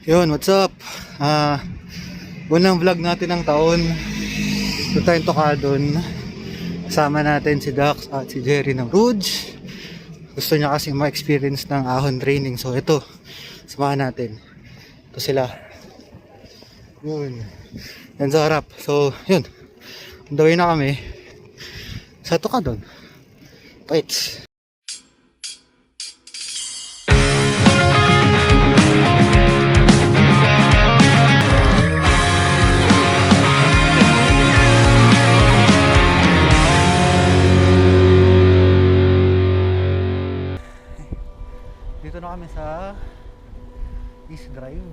Yun, what's up? Unang vlog natin ng taon. Ito tayong Tokadon. Kasama natin si Dax at si Jerry ng Rouge. Gusto niya kasi ma-experience ng ahon training. So ito, samahan natin. Ito sila. Yun. Yan sa harap. So, yun. On the way na kami sa Tokadon. Wait. Dito na kami sa East Drive.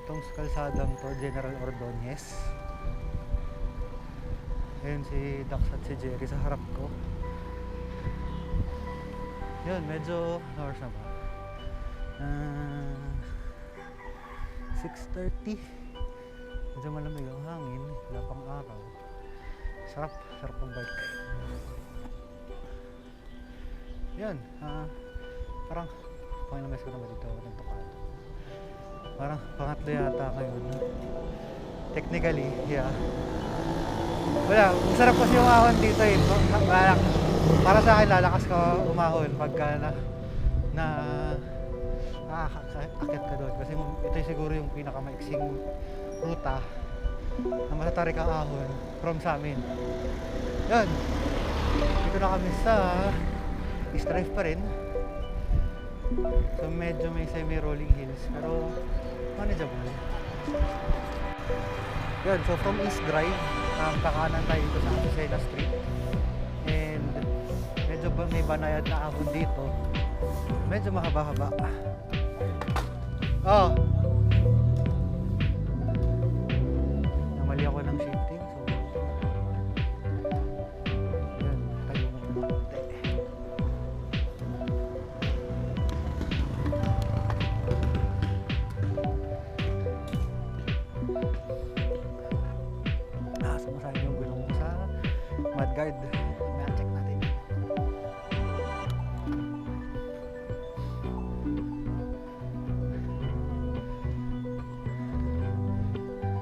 Itong kalsadang to, General Ordonez. Ayun si Dax at si Jerry sa harap ko. Yun, medyo hours na ba? 6:30. Medyo malamig ang hangin, wala pang araw. Sarap ang bike. Yun, parang pangilang ko naman dito ng Tokado. Parang pangatlo yata ngayon. Technically, yeah. Wala, masarap kasi yung ahon dito eh. Para sa akin lalakas ka umahon pagka akit ka doon. Kasi ito siguro yung pinakamaiksing ruta na matatarik ang ahon from sa amin. Yun, dito na kami sa East Drive pa rin. So medyo may semi-rolling hills pero manageable. Yun, so from East Drive, kakanan tayo dito sa Azucena Street. And medyo may banayad na ahon dito. Medyo mahaba-haba. Oh! Namali ako ng shifting. So yun, tayo muna ng konti. Sumasayang yung gulong mo sa mudguard. May check natin.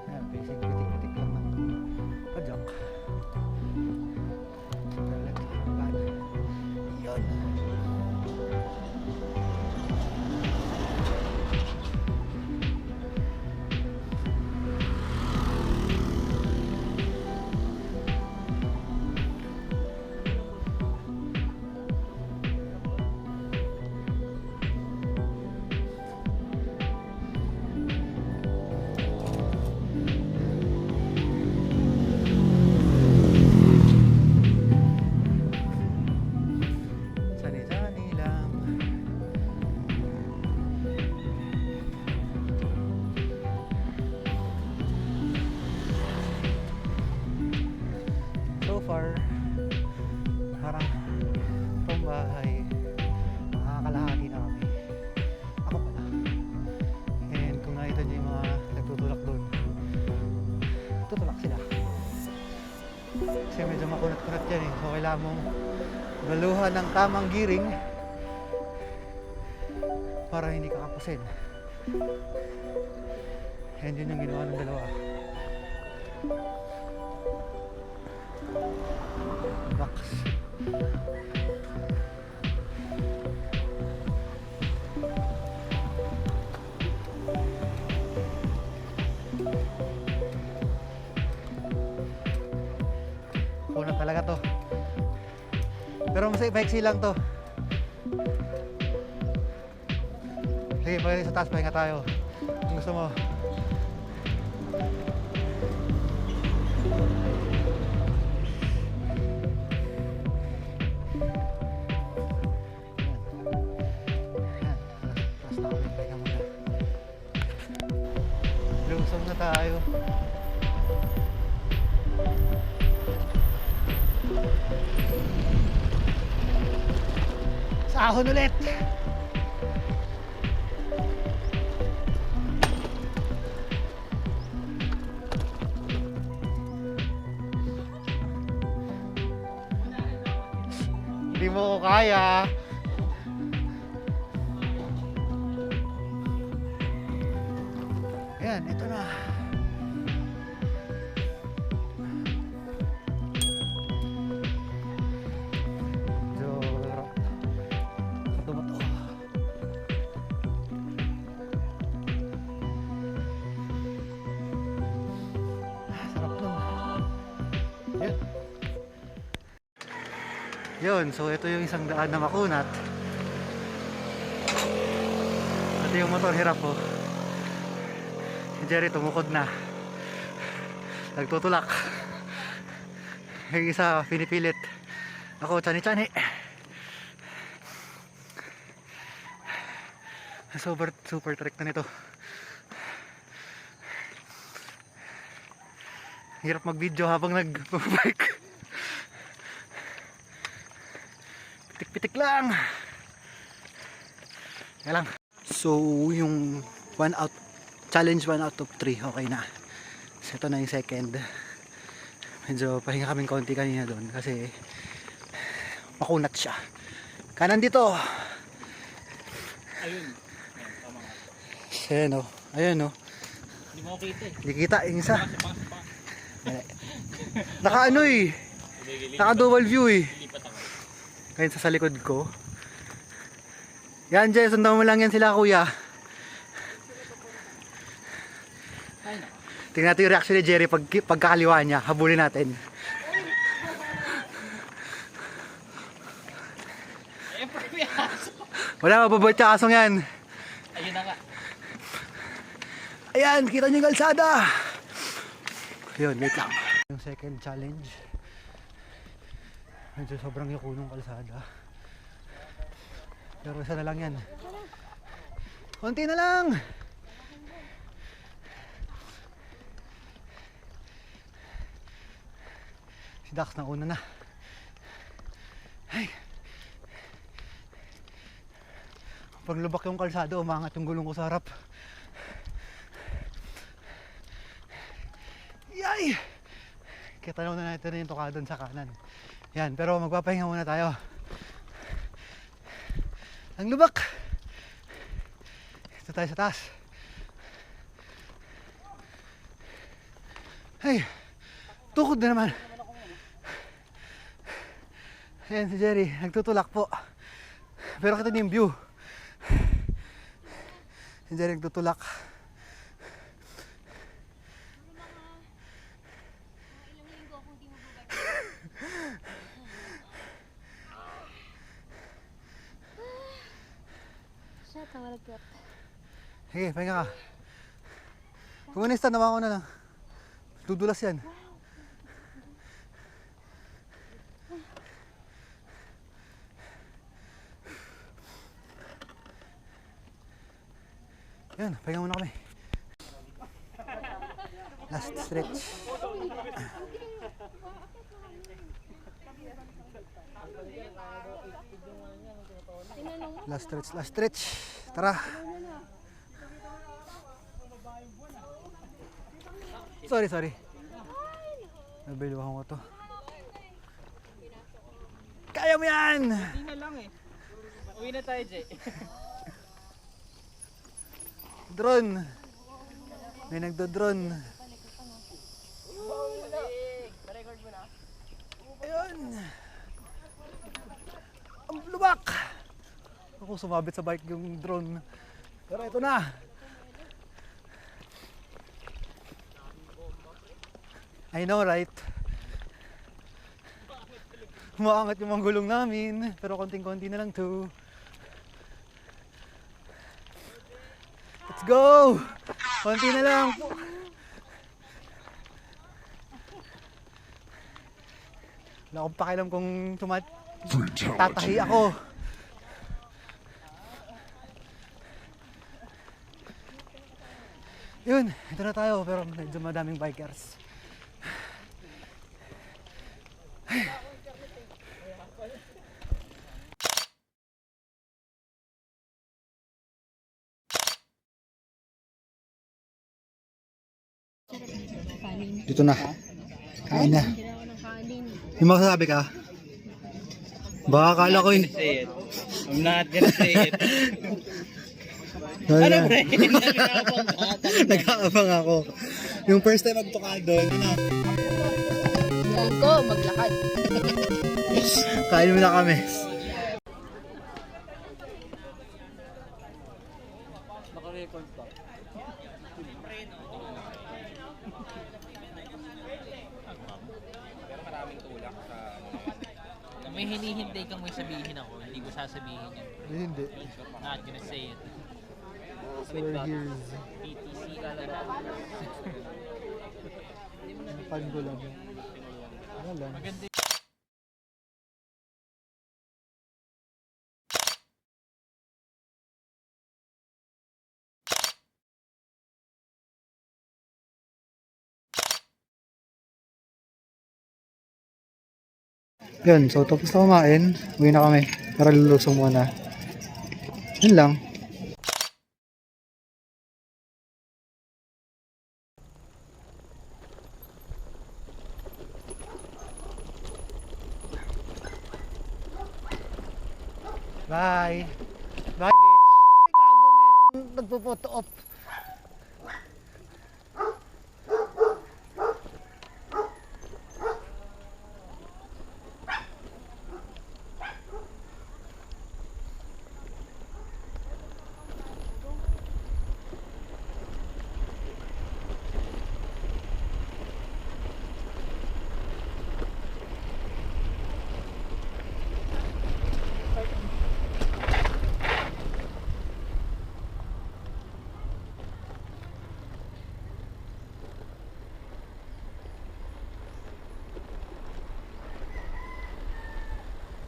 Ayan, basic pitik-pitik lang ng padjak. Yun. Sani-sani lang. So far, parang from bahay, makakalahati na kami. Ako pala. And kung nakita niyo yung mga nagtutulak doon, tutulak sila. Kasi medyo makunat-kunat yan eh. So kailangan mong galuhan ng tamang giring para hindi ka kapusin. And yun yung ginawa ng dalawa. Box. Kunat talaga to. Pero mas maiksi lang to. Sige, pwede sa taas, pahinga tayo. Kung gusto mo. Lusong na tayo. Sa ahon ulit. Hindi mo ko kaya. Yan, ito na. So, kaduma to. Sarap nun. Yun. Yun, so ito yung isang daan na makunat. Ito yung motor, hirap po. Si Jerry tumukod na. Nagtutulak. Yung isa pinipilit. Ako chani-chani. Super trick na nito. Hirap mag-video habang nag-bike. Pitik-pitik lang. Kaya lang. So, yung challenge 1 out of 3, okay na. So, ito na yung second. Medyo pahinga kaming konti kanina doon kasi makunat siya. Kanan dito. Ayun. Ayan o. Ayan o. Hindi mo kita eh. Hindi kita yung isa. Naka ano eh. Naka double view eh. Ngayon sa likod ko. Yan Jay, sundan mo lang yan sila kuya. Tingnan natin yung reaction ni Jerry pagkakaliwa niya. Habulin natin. Wala mababait sa asong yan. Ayun na nga. Ayan, kita niyo yung kalsada. Yun, wait lang. Yung second challenge. Medyo sobrang yuko ng kalsada. Pero isa na lang yan. Konti na lang. Si Dax na una na. Ay. Pag lubak yung kalsada, umangat yung gulong ko sa harap. Yay! Kita na natin yung tukadon sa kanan. Yan, pero magpapahinga muna tayo. Ang lubak! Ito tayo sa taas. Ay! Tukod na naman. Ayan si Jerry, nagtutulak po. Pero kita niyo yung view. Si Jerry nagtutulak. Sige, pahinga ka. Kumunista, nawa ko na lang. Dudulas yan. Yan, pahinga muna kami. Last stretch. Last stretch. Tara. Sorry. Nabiluhan ko to. Kaya mo yan! Hindi na lang eh. Uwi na tayo, Jay. Drone. May nagdo-drone. Record mo na? Ayun. Ang lubak. Ako sumabit sa bike yung drone. Pero ito na. I know, right? Umaangat yung mga gulong namin. Pero konting-konti na lang to. Let's go! Konti na lang. Wala akong pakialam kung tatahi ako. Yun, ito na tayo pero medyo madaming bikers. Dito na. Kain na. May masasabi ka? Baka akala ko yun. I'm not gonna say it. Ano pre? Nag-aabang ako. Yung first time magtukado, ano? Go, maglakad. Kain muna kami. Naka-record pa. May hinihintay kang may sabihin ako, hindi ko sasabihin yan. Hindi. Not gonna say it. So we're here. PTC ka lang. Panggo lang. Ano lang. Maganda. Yun, so tapos na kumain. Uwi na kami. Para lulusong muna. Yun lang. Bye! Bye, bitch! Ay, gago, merong nagpo-photo op.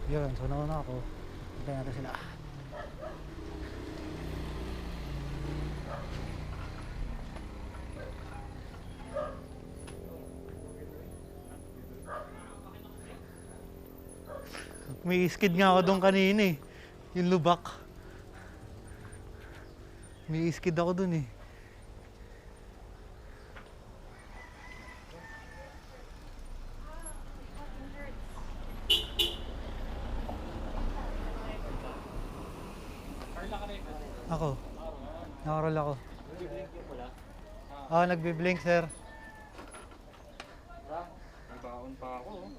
Yun, so nauna ako. Hintayin natin sila. May skid nga ako doon kanina eh. Yung lubak. May skid ako doon eh. Ako. Nakaroll ako. Nagbi-blink sir. Nagbaon pa ako.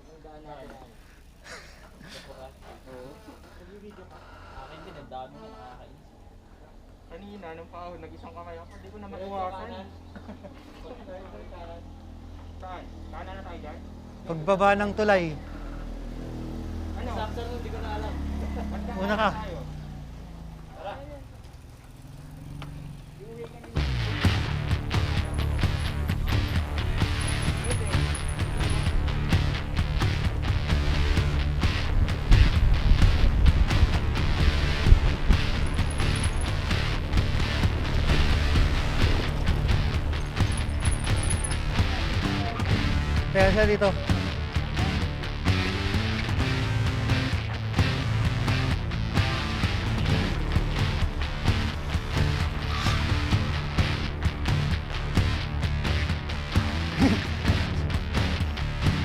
Akin din, ang dami na nakakain. Kanina, nung paahon, nag-isang kamay ako. Hindi ko na matuwasan. Saan? Kanan na tayo dyan? Pagbaba ng tulay. Ano? Sakto nun, hindi ko na alam. Una ka. Tayo. Kaya siya dito.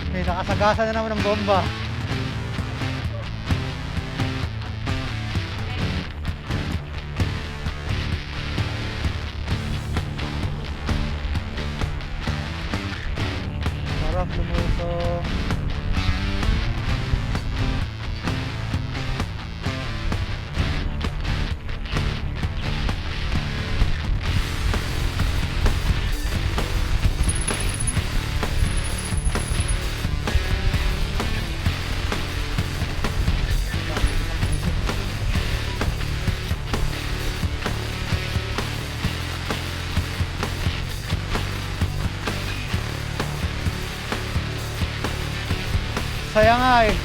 May nakasagasa na naman ng bomba. Sarap lumusong. Saya nga eh.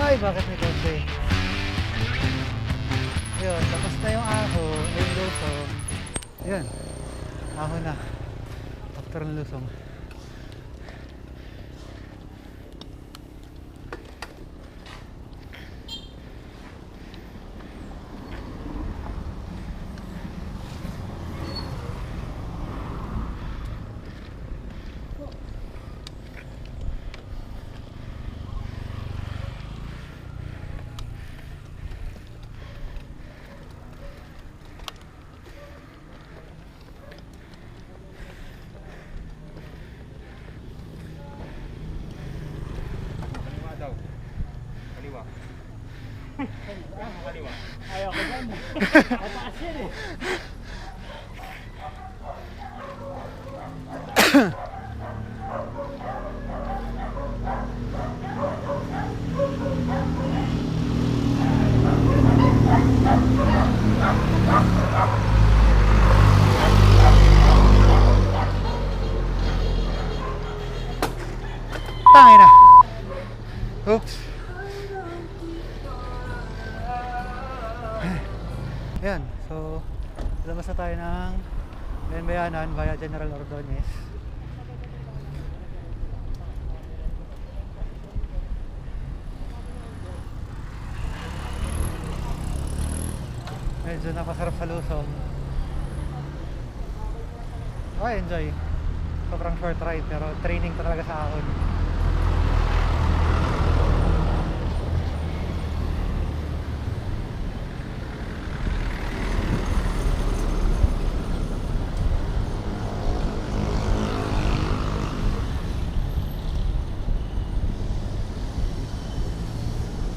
Ay, bakit may kotse? Yun, tapos na yung aho, yung lusong. Yun, aho na. After ng lusong. Tangin na. Oops. Ayan, so labas na tayo ng Bayanan via General Ordonez. Medyo napasarap sa Luzon. Okay, enjoy. Sobrang short ride pero training pa talaga sa ahon.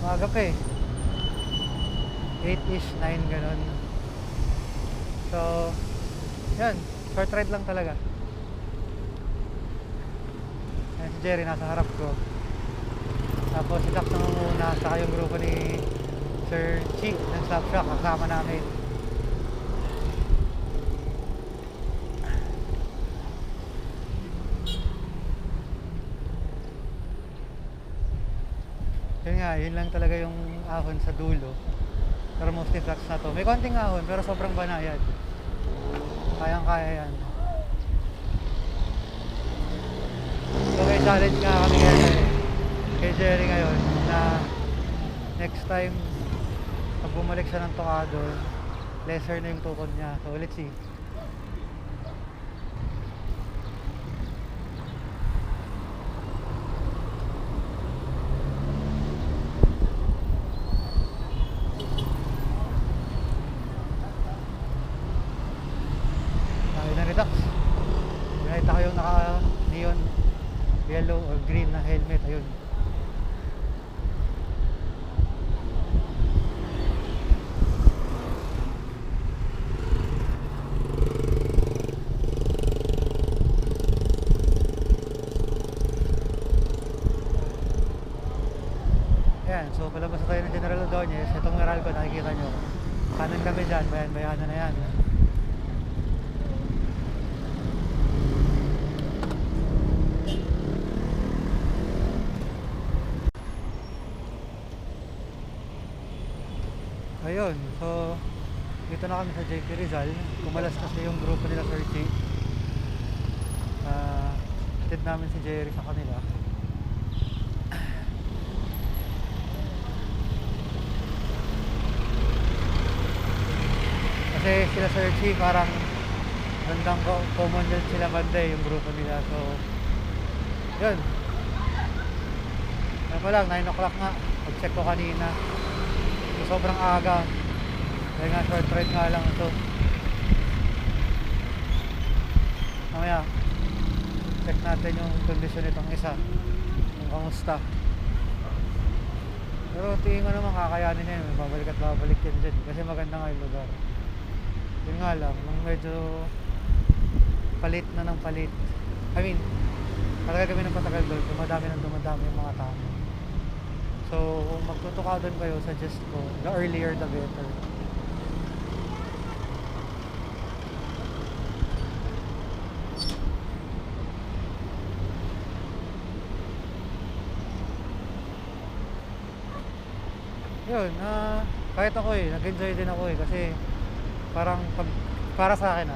Maaga pa eh. 8-ish, 9 ganun. So, yan. Short ride lang talaga. Ayan, si Jerry nasa harap ko. Tapos si Jack nangunguna, saka yung grupo ni Sir Chi ng Slapshot kasama namin. Yun nga, yun lang talaga yung ahon sa dulo. Pero mostly flats na to. May konting ahon pero sobrang banayad. Kayang-kaya yan. So may challenge nga kami ngayon kay Jerry ngayon na next time pag bumalik siya ng Tocado, lesser na yung tukod niya. So let's see. Nakita ko yung naka neon yellow or green na helmet, ayun. Ayan, so palabas na tayo ng General Ordonez. Itong Meralco nakikita nyo, kanan kami dyan, bayan-bayanan na yan. Ayun, so dito na kami sa JP Rizal. Kumalas kasi yung grupo nila Sir Chi. Hatid namin si Jerry sa kanila. Kasi sila Sir Chi parang bandang Commonwealth sila banda yung grupo nila. So yun, ano pa lang, 9 o'clock nga. Pag-check ko kanina, sobrang aga dahil nga short ride nga lang ito. Mamaya check natin yung kondisyon nitong isa, yung kamusta. Pero tingin ko naman kakayanin niya yun. Babalik at babalik yan dyan kasi maganda nga yung lugar. Yun nga lang, nung medyo palit na ng palit, I mean talaga kami ng patagal doon, dumadami yung mga tao. So, kung magtutukadon kayo, suggest ko, the earlier the better. Yun, kahit ako nag-enjoy din ako kasi parang para sa akin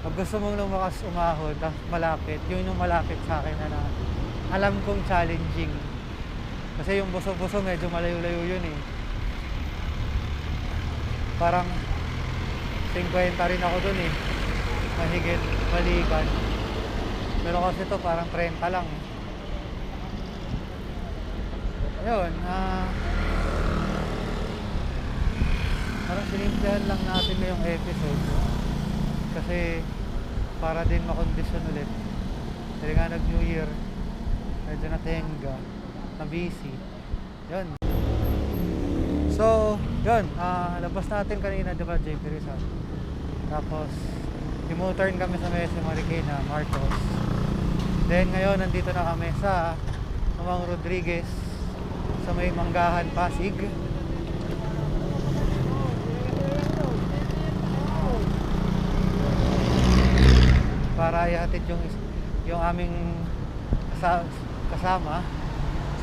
pag gusto mong lumakas umahon, tapos malapit, yun yung malapit sa akin na alam kong challenging. Kasi yung buso-buso medyo malayo-layo yun eh. Parang 50 rin ako dun eh. Mahigit, balikan. Pero kasi to parang 30 lang. Ayun, parang sinimplihan lang natin ngayong episode. Kasi para din makondisyon ulit. Kasi nga nag-New Year, medyo natenga, na busy. Yun. So, yun, labas natin kanina, diba, JP Rizal? Tapos, i-turn kami sa Mesa Marikina, Marcos. Then, ngayon, nandito na kami sa Mamang Rodriguez, sa may Manggahan, Pasig. Para ihatid yung aming kasama.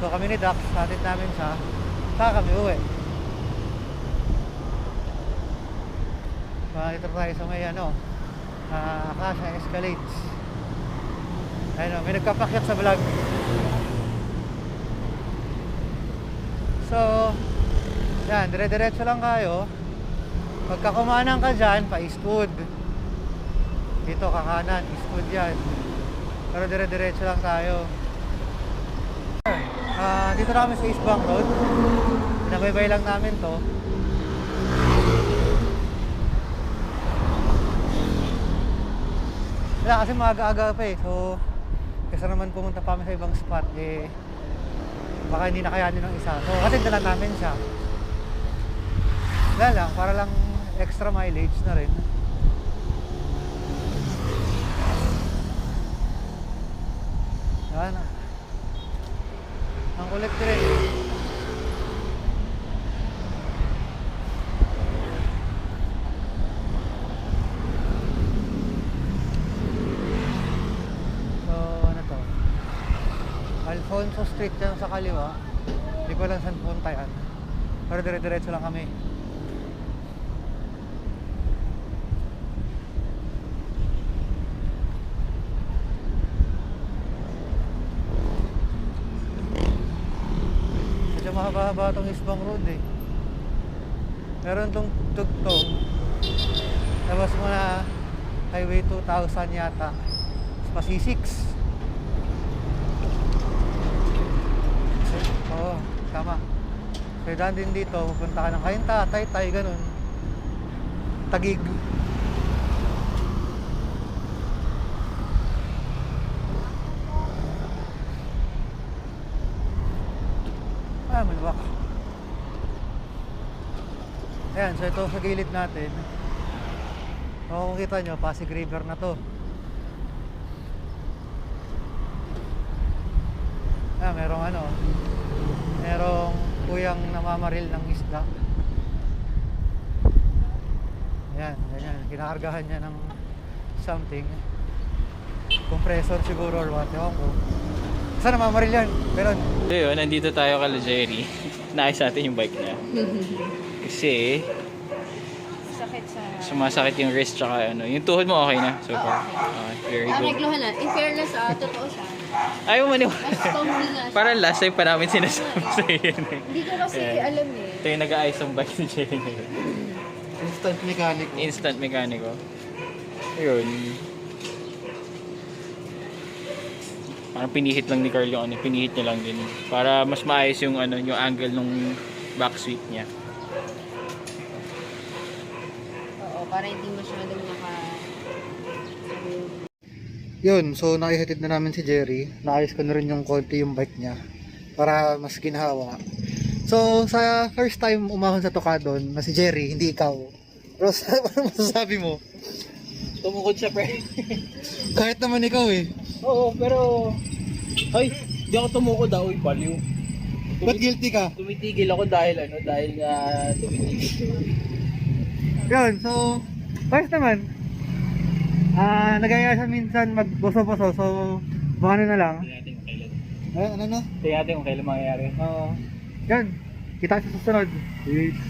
So, kami ni Dax, hatid namin siya. Saka kami uwi. Dito tayo sa may Acacia Escalades. Ayun, may nagkapakyat sa vlog. So, yan, dire-diretso lang kayo. Pagka kumanan ka dyan, pa Eastwood. Dito, kakanan, Eastwood yan. Pero dire-diretso lang tayo. Dito na kami sa East Bank Road. Pinabaybay lang namin to. Wala, kasi maaga-aga pa eh. So, kaysa naman pumunta pa kami sa ibang spot, eh, baka hindi na kayanin ng isa. So, kasi dala namin siya. Wala lang, para lang extra mileage na rin. Yan. Ang kulit rin. So, ano to? Alfonso Street yan sa kaliwa. Hindi ko lang saan punta yan. Pero dire-diretso lang kami. Medyo mahaba-haba itong Isbang Road eh. Meron itong tugtog. Labas mo na Highway 2000 yata. Pasisix. Oo, tama. Kaya daan din dito, pupunta ka ng Kainta, Taytay, ganun. Tagig. Malawak. Ayan, so ito sa gilid natin. Kung kita nyo, Pasig River na to. Merong kuyang namamaril ng isda. Ayan, ganyan. Kinakargahan niya ng something. Compressor siguro or what. Ewan ko. Saan namamaril yan? Meron. So yun, nandito tayo kala Jerry. Naayos natin yung bike niya. Kasi Sakit sa... sumasakit yung wrist tsaka ano. Yung tuhod mo okay na so far. Okay, very good. Nagluhan na. In fairness, totoo siya. Ayaw maniwala. Mas comfy nga siya. Parang last time pa namin sinasabi sa iyo. Hindi ko kasi Ayan. alam eh. Ito yung nag-aayos ng bike ni Jerry ngayon. Instant mechanic. Instant mechanico. Ayun. Parang pinihit lang ni Carl yung ano, pinihit niya lang din. Para mas maayos yung ano, yung angle nung back sweep niya. Oo, para hindi masyadong Yun, so naihatid na namin si Jerry. Naayos ko na rin yung konti yung bike niya para mas ginhawa. So sa first time umahon sa Tocadon na si Jerry, hindi ikaw. Pero ano masasabi mo? Tumukod siya, pre. Kahit naman ikaw eh. Oo, pero... Ay, di ako tumukod daw, baliw. Ba't guilty ka? Tumitigil ako dahil ano, dahil tumitigil. Yun, so first naman nagaya siya minsan magboso-boso. So baka na lang. Tingnan natin kung kailan. Ano? Tingnan natin kung kailan mangyayari. Oo. Yan, kita sa susunod. Peace.